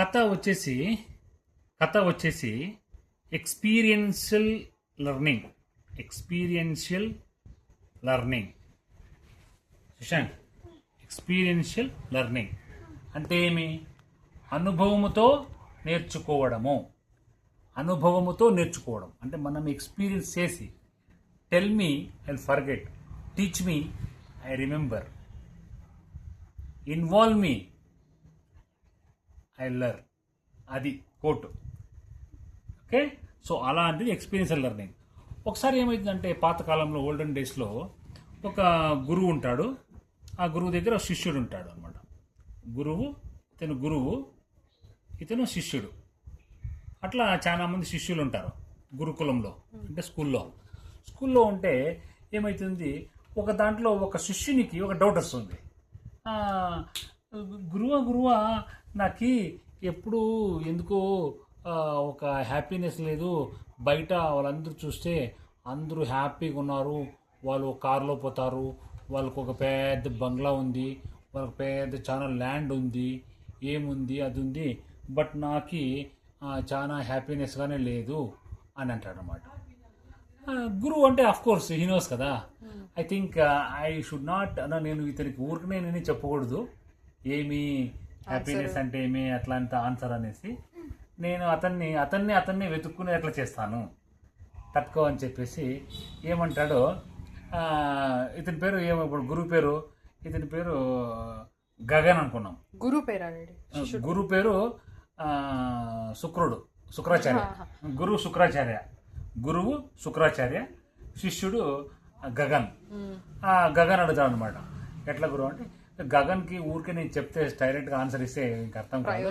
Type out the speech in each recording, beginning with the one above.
కథ వచ్చేసి కథ వచ్చేసి experiential learning. Experiential learning Sushant, experiential learning అంటే ఏమి? అనుభవముతో నేర్చుకోవడము. అనుభవముతో నేర్చుకోవడం అంటే మనం ఎక్స్పీరియన్స్ చేసి, tell me I forget, teach me I remember, involve me I learn. అది కోట్. ఓకే, సో అలాంటిది ఎక్స్పీరియన్షియల్ లెర్నింగ్. ఒకసారి ఏమైందంటే పాతకాలంలో ఓల్డెన్ డేస్లో ఒక గురువు ఉంటాడు. ఆ గురువు దగ్గర ఒక శిష్యుడు ఉంటాడు అనమాట. ఇతను గురువు, ఇతను శిష్యుడు. అట్లా చాలా మంది శిష్యులు ఉంటారు గురుకులంలో, అంటే స్కూల్లో ఉంటే ఏమవుతుంది, ఒక దాంట్లో ఒక శిష్యునికి ఒక డౌట్ వస్తుంది. గురువా నాకు ఎప్పుడు ఎందుకో ఒక హ్యాపీనెస్ లేదు. బయట వాళ్ళందరూ చూస్తే అందరూ హ్యాపీగా ఉన్నారు. వాళ్ళు కారులో పోతారు, వాళ్ళకు ఒక పెద్ద బంగ్లా ఉంది, వాళ్ళకి పెద్ద చాలా ల్యాండ్ ఉంది, ఏముంది అది ఉంది, బట్ నాకు చాలా హ్యాపీనెస్గానే లేదు అని అంటాడు అనమాట. గురువు అంటే అఫ్ కోర్స్ హీ నోస్ కదా. I think I should not, నేను ఇతనికి ఊరికనే నేను చెప్పకూడదు ఏమి హ్యాపీనెస్ అంటే ఏమి అట్లాంటి ఆన్సర్ అనేసి, నేను అతన్ని వెతుక్కునే అట్లా చేస్తాను తట్టుకో అని చెప్పేసి ఏమంటాడో. ఇతని పేరు ఏమో, ఇప్పుడు గురువు పేరు, ఇతని పేరు గగన్ అనుకున్నాం. గురువు పేరు శుక్రాచార్య. గురువు శుక్రాచార్య, శిష్యుడు గగన్. గగన్ అడుగుతాడు అనమాట, ఎట్లా గురువు అంటే, గగన్కి ఊరికే నేను చెప్తే డైరెక్ట్గా ఆన్సర్ ఇస్తే ఇంక అర్థం కాదు,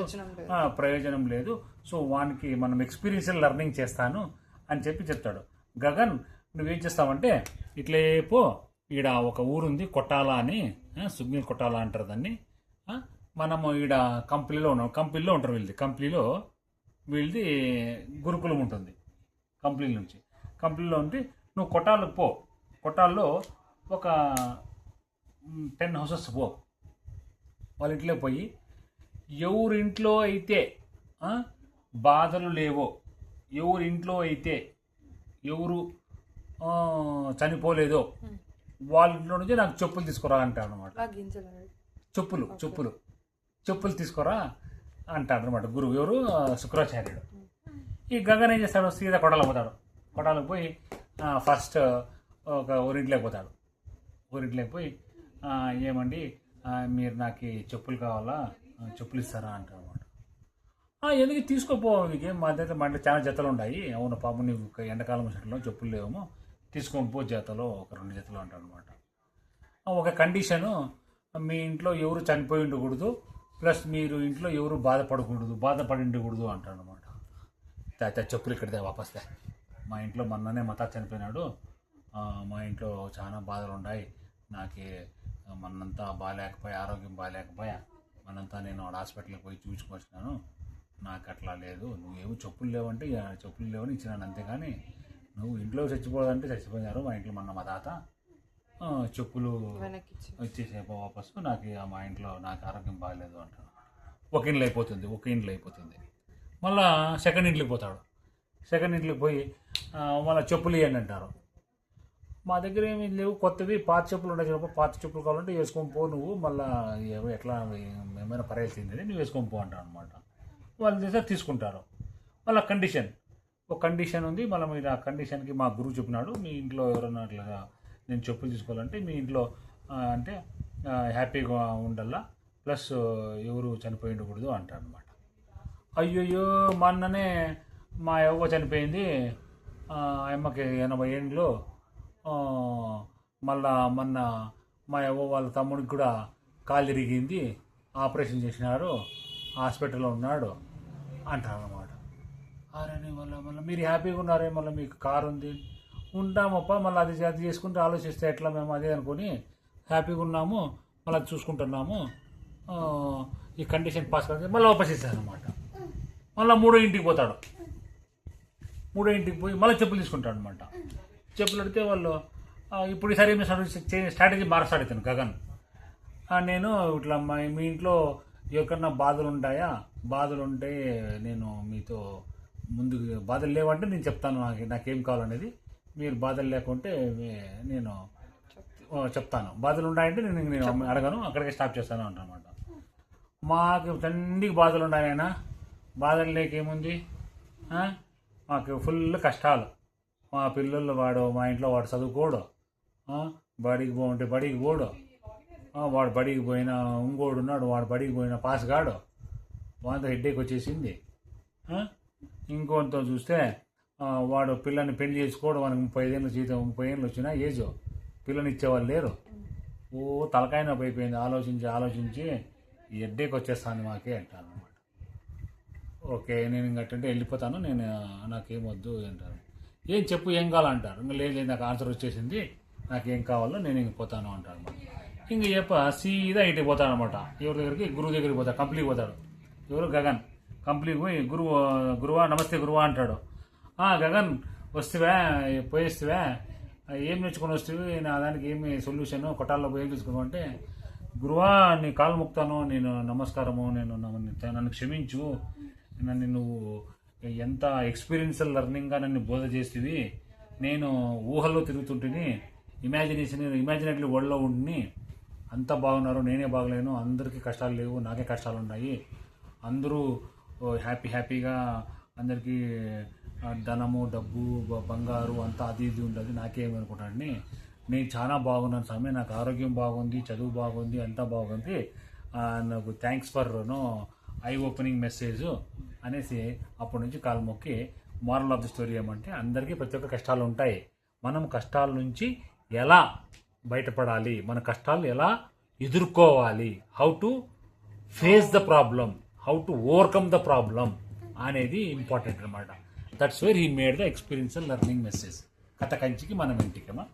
ప్రయోజనం లేదు, సో వానికి మనం ఎక్స్పీరియన్షియల్ లెర్నింగ్ చేస్తాను అని చెప్పి చెప్తాడు. గగన్ నువ్వేం చేస్తావంటే, ఇట్లే పో, ఈడ ఒక ఊరుంది కొట్టాల అని, సుగ్నీల్ కొట్టాల అంటారు దాన్ని. మనము ఈడ కంప్లీలో ఉంటారు వీళ్ళది గురుకులం ఉంటుంది. కంప్లీలో ఉంటే నువ్వు కొట్టాలకు పో, కొట్టాల్లో ఒక 10 houses పో, వాళ్ళ ఇంట్లో పోయి ఎవరింట్లో అయితే బాధలు లేవో, ఎవరింట్లో అయితే ఎవరు చనిపోలేదో వాళ్ళ ఇంట్లో నుంచి నాకు చెప్పులు తీసుకురా అంటాడు అనమాట. చెప్పులు తీసుకురా అంటాడు అనమాట గురువు. ఎవరు? శుక్రాచార్యుడు. ఈ గగన్ ఏం చేస్తాడు, సీదా కొట్టాలకు పోయి ఫస్ట్ ఒక ఊరింట్లోకి పోయి ఏమండి మీరు నాకు చెప్పులు కావాలా, చెప్పులు ఇస్తారా అంటారు అనమాట. ఎందుకు తీసుకోపో, నీకేం మా దగ్గర చాలా జతలు ఉన్నాయి. అవును పాపం నీకు ఎండాకాలం వచ్చినట్లు చెప్పులు లేవేమో, తీసుకొని పో జతలో ఒక 2 జతలు అంటారు అనమాట. ఒక కండిషను, మీ ఇంట్లో ఎవరు చనిపోయి ఉండకూడదు, ప్లస్ మీరు ఇంట్లో ఎవరు బాధపడి ఉండకూడదు అంటాడు అనమాట. చెప్పులు ఇక్కడిదే వాపస్తే, మా ఇంట్లో మొన్ననే మా తాత చనిపోయినాడు, మా ఇంట్లో చాలా బాధలు ఉన్నాయి, నాకు మనంతా ఆరోగ్యం బాగాలేకపోయా, మనంతా నేను హాస్పిటల్కి పోయి చూసుకొచ్చినాను, నాకు అట్లా లేదు, నువ్వేమో చెప్పులు లేవంటే చెప్పులు లేవని ఇచ్చినాను అంతేగాని నువ్వు ఇంట్లో చచ్చిపోదంటే చచ్చిపోయినారు, మా ఇంట్లో మా తాత చెప్పులు ఇచ్చేసేపో వాపసు, నాకు మా ఇంట్లో నాకు ఆరోగ్యం బాగాలేదు అంటాను. ఒక ఇంట్లో అయిపోతుంది. మళ్ళా సెకండ్ ఇంట్లోకి పోతాడు. సెకండ్ ఇంట్లోకి పోయి మళ్ళీ చెప్పులు ఇవ్వండి అంటారు. మా దగ్గర ఏమి లేవు, కొత్తవి పాత చెప్పులు ఉన్నాయి, పాత చెప్పులు కావాలంటే వేసుకొని పో, నువ్వు మళ్ళీ ఎట్లా ఏమైనా పరేసింది నువ్వు వేసుకొని పో అంటారు అనమాట. వాళ్ళు చేస్తే తీసుకుంటారు. మళ్ళీ ఒక కండిషన్ ఉంది, మళ్ళీ మీరు ఆ కండిషన్కి మా గురువు చెప్పినాడు, మీ ఇంట్లో ఎవరైనా అట్లా నేను చెప్పులు తీసుకోవాలంటే మీ ఇంట్లో అంటే హ్యాపీగా ఉండాలా, ప్లస్ ఎవరు చనిపోయి ఉండకూడదు అంటారు అనమాట. అయ్యయ్యో మొన్ననే మా యవ్వ చనిపోయింది, అమ్మకి 80 ఏళ్ళు, మళ్ళా మొన్న మా యవ్వ వాళ్ళ తమ్ముడికి కూడా కాలు ఇరిగింది, ఆపరేషన్ చేసినారు, హాస్పిటల్లో ఉన్నాడు అంటారు అనమాట. అరే మళ్ళీ మీరు హ్యాపీగా ఉన్నారే, మళ్ళీ మీకు కారు ఉంది, ఉంటామప్ప, మళ్ళీ అది చేసుకుంటే ఆలోచిస్తే ఎట్లా, మేము అదే అనుకుని హ్యాపీగా ఉన్నాము, మళ్ళీ అది చూసుకుంటున్నాము, ఈ కండిషన్ పాస్ కాదు, మళ్ళీ వాపస్ ఇస్తారనమాట. మళ్ళీ మూడో ఇంటికి పోయి మళ్ళీ చెప్పులు తీసుకుంటాడు అనమాట. చెప్పులు అడిగితే వాళ్ళు ఇప్పుడు ఈసారి స్ట్రాటజీ మారుస్తాడు ఇతను గగన్. నేను ఇట్లా మీ ఇంట్లో ఎవరికన్నా బాధలు ఉంటాయా, బాధలు ఉంటే నేను మీతో ముందుకు, బాధలు లేవంటే నేను చెప్తాను నాకేం కావాలనేది, మీరు బాధలు లేకుంటే నేను చెప్తాను, బాధలు ఉన్నాయంటే నేను అడగను, అక్కడికే స్టాప్ చేస్తాను అంటనమాట. మాకు తండ్రికి బాధలు ఉన్నాయైనా, బాధలు లేకేముంది, మాకు ఫుల్ కష్టాలు. మా పిల్లలు మా ఇంట్లో వాడు చదువుకోడు, బడికి పోంటే బడికి పోడు, వాడు బడికి పోయిన ఇంకోడు ఉన్నాడు, వాడు బడికి పోయిన పాస్ కాడు, వాంతో హెడ్ఏక్ వచ్చేసింది. ఇంకోతో చూస్తే వాడు పిల్లని పెళ్లి చేసుకోవడం, వానికి 35 ఏళ్ళు జీతం, 30 ఏళ్ళు వచ్చినా ఏజ్, పిల్లని ఇచ్చేవాళ్ళు లేరు. ఓ తలకాయ నొప్పి అయిపోయింది, ఆలోచించి హెడ్ఏక్ వచ్చేస్తాను మాకే అంటాను అనమాట. ఓకే నేను ఇంకట్టంటే వెళ్ళిపోతాను, నేను నాకేమొద్దు అంటారు. ఏం చెప్పు, ఏం కావాలంటారు. ఇంకా లేదు నాకు ఆన్సర్ వచ్చేసింది, నాకేం కావాలో నేను ఇంక పోతాను అంటారు. ఇంక సీదా ఇంటికి పోతాడు అనమాట. ఎవరి దగ్గరికి, గురువు దగ్గరికి పోతాడు, కంప్లీకి పోతాడు. ఎవరు, గగన్. కంప్లీకి పోయి గురువా నమస్తే గురువా అంటాడు. గగన్ వస్తువా, పోయేస్తువా, ఏం నేర్చుకొని వస్తువి, నా దానికి ఏమి సొల్యూషన్, కొట్టాల్లో పోయి ఏం తీసుకున్నావు అంటే, గురువా నీ కాలు ముక్తాను, నేను నమస్కారము, నన్ను క్షమించు, నన్ను నువ్వు ఎంత ఎక్స్పీరియన్షియల్ లెర్నింగ్గా నన్ను బోధ చేస్తుంది, నేను ఊహల్లో తిరుగుతుంటుని, ఇమాజినేటరీ వరల్డ్లో ఉండి అంతా బాగున్నారు, నేనే బాగలేను, అందరికీ కష్టాలు లేవు, నాకే కష్టాలు ఉన్నాయి, అందరూ హ్యాపీగా, అందరికీ ధనము డబ్బు బంగారు అంతా అది ఇది ఉంటుంది, నాకేమనుకుంటానని, నేను చాలా బాగున్నాను స్వామి, నాకు ఆరోగ్యం బాగుంది, చదువు బాగుంది, అంతా బాగుంది, నాకు thanks for eye opening message అనేసి అప్పటి నుంచి కాలు మొక్కి, మోరల్ ఆఫ్ ది స్టోరీ ఏమంటే, అందరికీ ప్రతి ఒక్క కష్టాలు ఉంటాయి, మనం కష్టాల నుంచి ఎలా బయటపడాలి, మన కష్టాలు ఎలా ఎదుర్కోవాలి, how to face the problem, how to overcome the problem అనేది ఇంపార్టెంట్ అనమాట. That's where he made the experiential learning message. కథ కంచికి మనం ఇంటికమా.